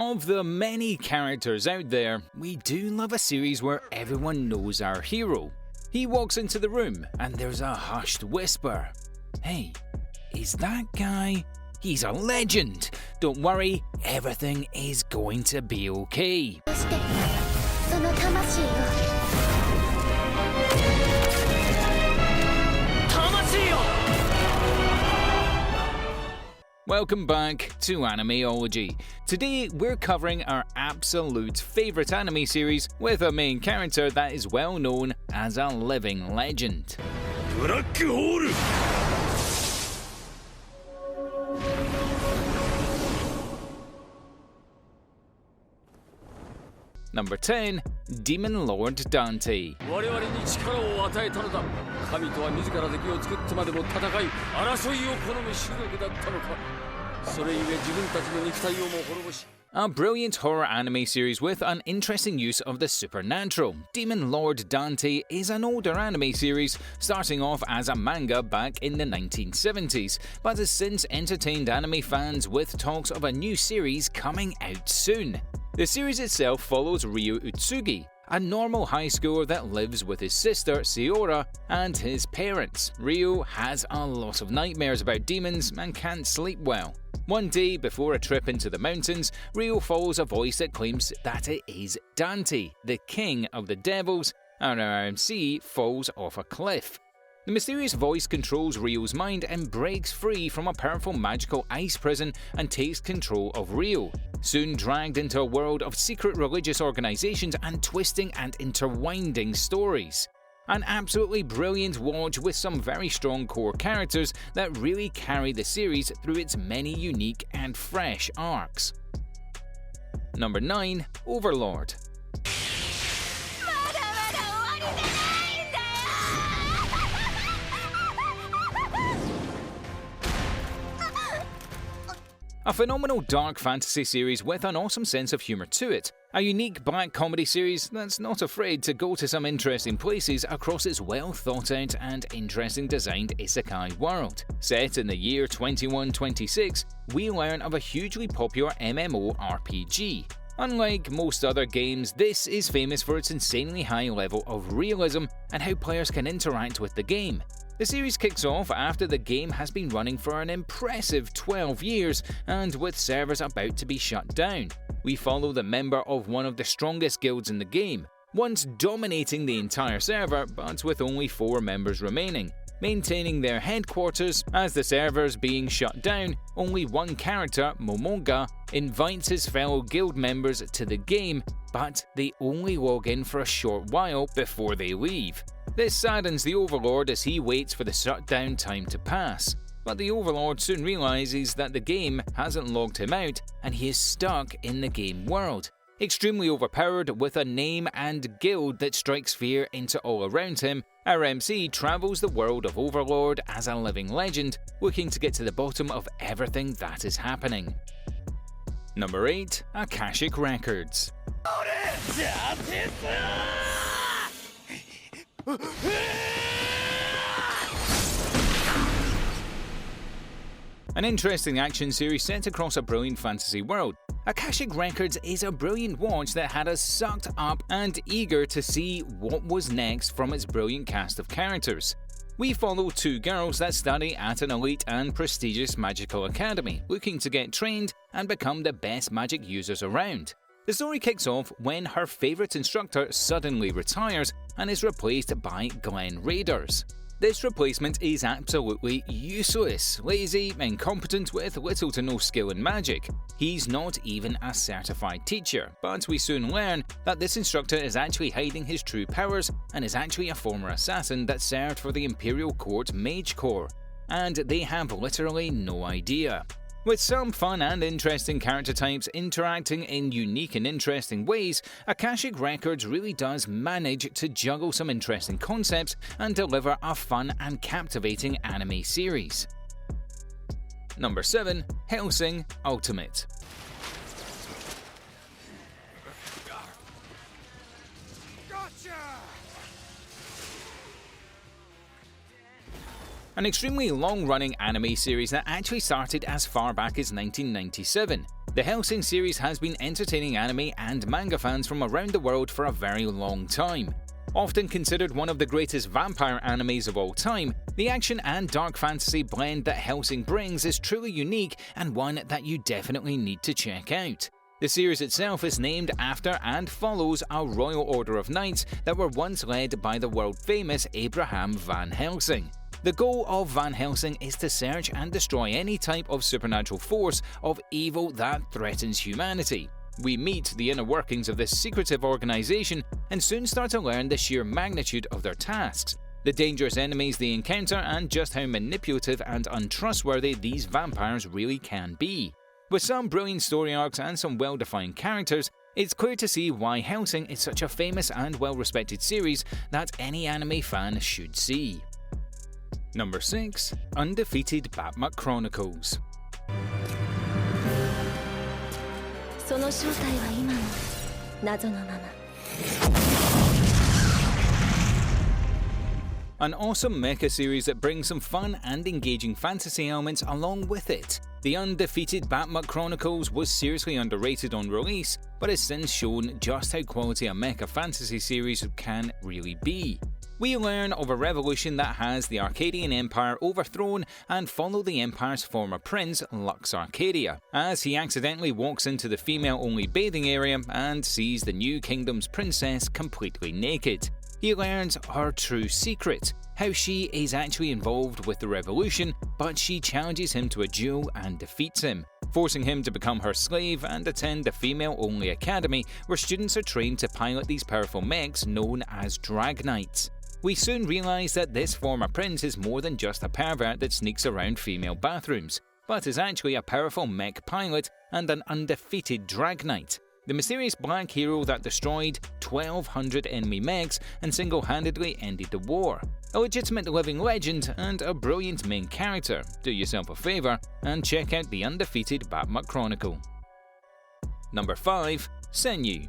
Of the many characters out there, we do love a series where everyone knows our hero. He walks into the room and there's a hushed whisper. Hey, is that guy? He's a legend! Don't worry, everything is going to be okay. Welcome back to Animeology. Today we're covering our absolute favourite anime series with a main character that is well known as a living legend. Number 10. Demon Lord Dante. A brilliant horror anime series with an interesting use of the supernatural. Demon Lord Dante is an older anime series, starting off as a manga back in the 1970s, but has since entertained anime fans with talks of a new series coming out soon. The series itself follows Ryo Utsugi, a normal high schooler that lives with his sister, Seora, and his parents. Ryo has a lot of nightmares about demons and can't sleep well. One day, before a trip into the mountains, Ryo follows a voice that claims that it is Dante, the king of the devils, and our MC falls off a cliff. The mysterious voice controls Ryo's mind and breaks free from a powerful magical ice prison and takes control of Ryo, soon dragged into a world of secret religious organizations and twisting and intertwining stories. An absolutely brilliant watch with some very strong core characters that really carry the series through its many unique and fresh arcs. Number 9. Overlord. A phenomenal dark fantasy series with an awesome sense of humour to it. A unique black comedy series that's not afraid to go to some interesting places across its well thought out and interesting designed isekai world. Set in the year 2126, we learn of a hugely popular MMORPG. Unlike most other games, this is famous for its insanely high level of realism and how players can interact with the game. The series kicks off after the game has been running for an impressive 12 years and with servers about to be shut down. We follow the member of one of the strongest guilds in the game, once dominating the entire server but with only 4 members remaining. Maintaining their headquarters, as the servers being shut down, only one character, Momonga, invites his fellow guild members to the game, but they only log in for a short while before they leave. This saddens the Overlord as he waits for the shutdown time to pass. But the Overlord soon realizes that the game hasn't logged him out and he is stuck in the game world. Extremely overpowered with a name and guild that strikes fear into all around him, our MC travels the world of Overlord as a living legend, looking to get to the bottom of everything that is happening. Number 8. Akashic Records. An interesting action series set across a brilliant fantasy world. Akashic Records is a brilliant watch that had us sucked up and eager to see what was next from its brilliant cast of characters. We follow 2 girls that study at an elite and prestigious magical academy, looking to get trained and become the best magic users around. The story kicks off when her favourite instructor suddenly retires and is replaced by Glenn Raiders. This replacement is absolutely useless, lazy, incompetent with little to no skill in magic. He's not even a certified teacher, but we soon learn that this instructor is actually hiding his true powers and is actually a former assassin that served for the Imperial Court Mage Corps, and they have literally no idea. With some fun and interesting character types interacting in unique and interesting ways, Akashic Records really does manage to juggle some interesting concepts and deliver a fun and captivating anime series. Number 7. Helsing Ultimate. An extremely long-running anime series that actually started as far back as 1997. The Helsing series has been entertaining anime and manga fans from around the world for a very long time. Often considered one of the greatest vampire animes of all time, the action and dark fantasy blend that Helsing brings is truly unique and one that you definitely need to check out. The series itself is named after and follows a royal order of knights that were once led by the world-famous Abraham Van Helsing. The goal of Van Helsing is to search and destroy any type of supernatural force of evil that threatens humanity. We meet the inner workings of this secretive organization and soon start to learn the sheer magnitude of their tasks, the dangerous enemies they encounter, and just how manipulative and untrustworthy these vampires really can be. With some brilliant story arcs and some well-defined characters, it's clear to see why Helsing is such a famous and well-respected series that any anime fan should see. Number 6. Undefeated Batman Chronicles. その正体は今も謎のまま。 An awesome mecha series that brings some fun and engaging fantasy elements along with it. The Undefeated Batman Chronicles was seriously underrated on release, but has since shown just how quality a mecha fantasy series can really be. We learn of a revolution that has the Arcadian Empire overthrown and follow the Empire's former prince, Lux Arcadia, as he accidentally walks into the female-only bathing area and sees the new kingdom's princess completely naked. He learns her true secret, how she is actually involved with the revolution, but she challenges him to a duel and defeats him, forcing him to become her slave and attend the female-only academy where students are trained to pilot these powerful mechs known as Drag Knights. We soon realise that this former prince is more than just a pervert that sneaks around female bathrooms, but is actually a powerful mech pilot and an undefeated Drag Knight, the mysterious black hero that destroyed 1,200 enemy mechs and single-handedly ended the war. A legitimate living legend and a brilliant main character. Do yourself a favour and check out the Undefeated Batman Chronicle. Number 5. Senyu.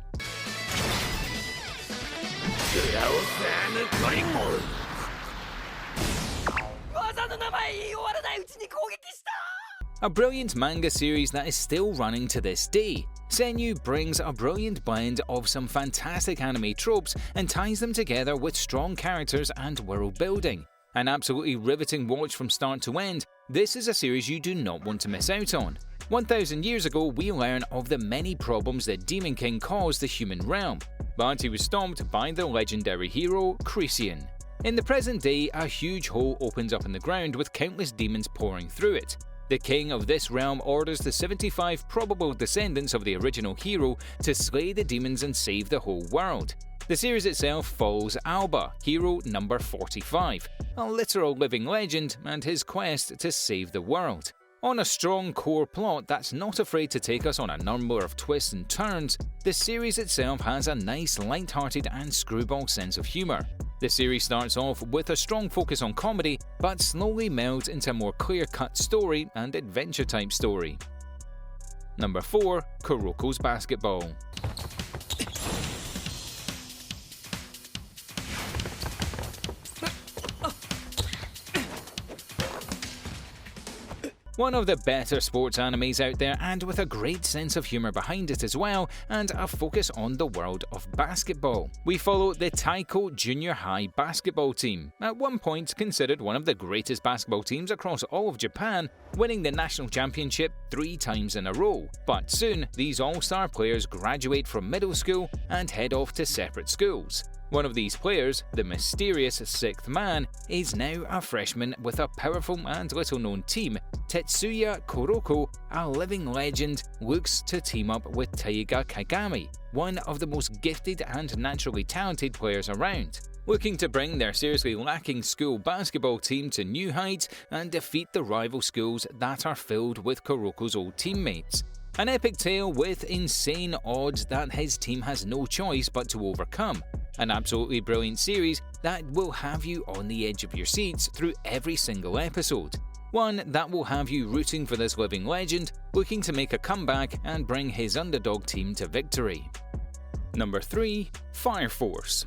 技の名前言い終わらないうちに攻撃した。 A brilliant manga series that is still running to this day. Senyu brings a brilliant blend of some fantastic anime tropes and ties them together with strong characters and world building. An absolutely riveting watch from start to end, this is a series you do not want to miss out on. 1,000 years ago, we learn of the many problems that Demon King caused the human realm, but he was stopped by the legendary hero Crisian. In the present day, a huge hole opens up in the ground with countless demons pouring through it. The king of this realm orders the 75 probable descendants of the original hero to slay the demons and save the whole world. The series itself follows Alba, hero number 45, a literal living legend, and his quest to save the world. On a strong core plot that's not afraid to take us on a number of twists and turns, the series itself has a nice light-hearted and screwball sense of humour. The series starts off with a strong focus on comedy, but slowly melds into a more clear-cut story and adventure-type story. Number 4. Kurokos Basketball. One of the better sports animes out there, and with a great sense of humour behind it as well, and a focus on the world of basketball. We follow the Taiko Junior High basketball team, at one point considered one of the greatest basketball teams across all of Japan, winning the national championship 3 times in a row. But soon, these all-star players graduate from middle school and head off to separate schools. One of these players, the mysterious 6th man, is now a freshman with a powerful and little-known team. Tetsuya Kuroko, a living legend, looks to team up with Taiga Kagami, one of the most gifted and naturally talented players around, looking to bring their seriously lacking school basketball team to new heights and defeat the rival schools that are filled with Kuroko's old teammates. An epic tale with insane odds that his team has no choice but to overcome. An absolutely brilliant series that will have you on the edge of your seats through every single episode. One that will have you rooting for this living legend, looking to make a comeback and bring his underdog team to victory. Number 3. Fire Force.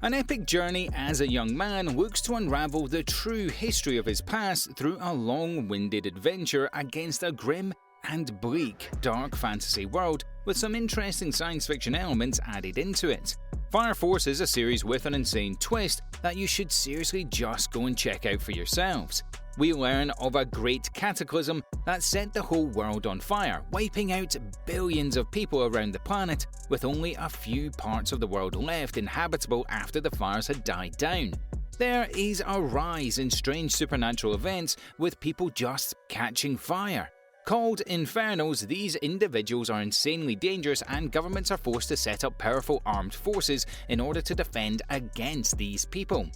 An epic journey as a young man looks to unravel the true history of his past through a long-winded adventure against a grim and bleak dark fantasy world with some interesting science fiction elements added into it. Fire Force is a series with an insane twist that you should seriously just go and check out for yourselves. We learn of a great cataclysm that set the whole world on fire, wiping out billions of people around the planet, with only a few parts of the world left inhabitable after the fires had died down. There is a rise in strange supernatural events with people just catching fire. Called Infernos, these individuals are insanely dangerous and governments are forced to set up powerful armed forces in order to defend against these people.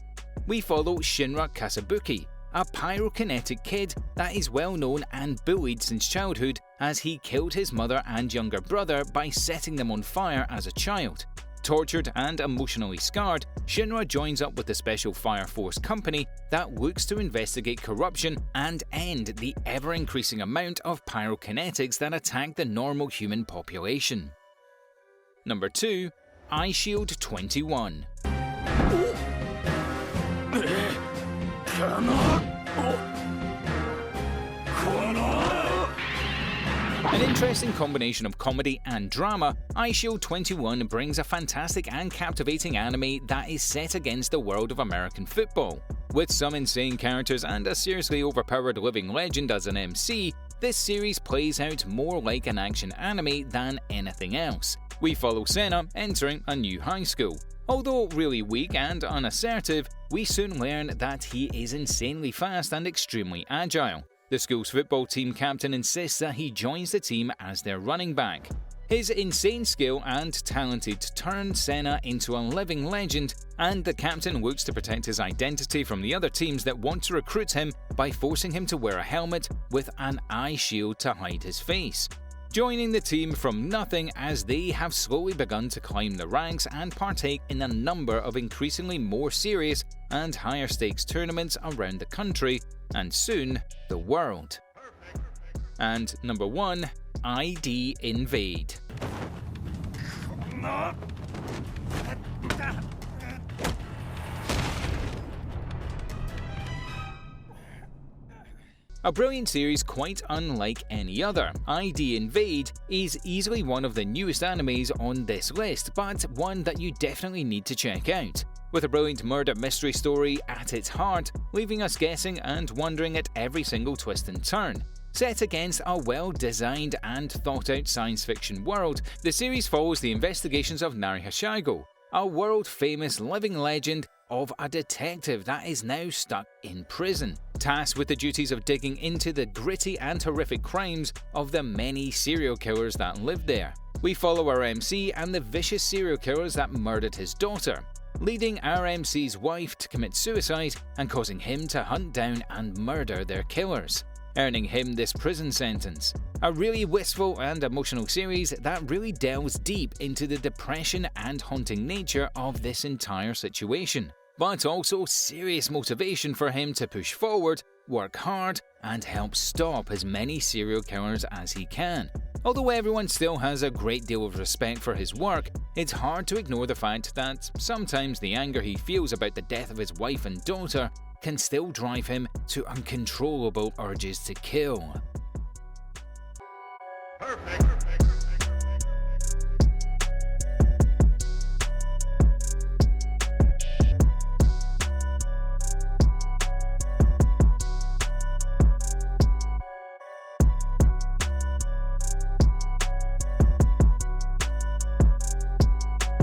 We follow Shinra Kasabuki, a pyrokinetic kid that is well known and bullied since childhood as he killed his mother and younger brother by setting them on fire as a child. Tortured and emotionally scarred, Shinra joins up with the Special Fire Force Company that looks to investigate corruption and end the ever-increasing amount of pyrokinetics that attack the normal human population. Number 2. EyeShield 21. An interesting combination of comedy and drama, EyeShield 21 brings a fantastic and captivating anime that is set against the world of American football. With some insane characters and a seriously overpowered living legend as an MC, this series plays out more like an action anime than anything else. We follow Senna entering a new high school. Although really weak and unassertive, we soon learn that he is insanely fast and extremely agile. The school's football team captain insists that he joins the team as their running back. His insane skill and talented turn Senna into a living legend, and the captain looks to protect his identity from the other teams that want to recruit him by forcing him to wear a helmet with an eye shield to hide his face. Joining the team from nothing as they have slowly begun to climb the ranks and partake in a number of increasingly more serious and higher stakes tournaments around the country, and soon the world. And number 1, ID Invade. A brilliant series quite unlike any other, ID Invade is easily one of the newest animes on this list, but one that you definitely need to check out. With a brilliant murder mystery story at its heart, leaving us guessing and wondering at every single twist and turn. Set against a well-designed and thought-out science fiction world, the series follows the investigations of Nari Hashigo, a world-famous living legend of a detective that is now stuck in prison, tasked with the duties of digging into the gritty and horrific crimes of the many serial killers that live there. We follow our MC and the vicious serial killers that murdered his daughter, leading our MC's wife to commit suicide and causing him to hunt down and murder their killers, earning him this prison sentence. A really wistful and emotional series that really delves deep into the depression and haunting nature of this entire situation, but also serious motivation for him to push forward, work hard, and help stop as many serial killers as he can. Although everyone still has a great deal of respect for his work, it's hard to ignore the fact that sometimes the anger he feels about the death of his wife and daughter can still drive him to uncontrollable urges to kill. Perfect.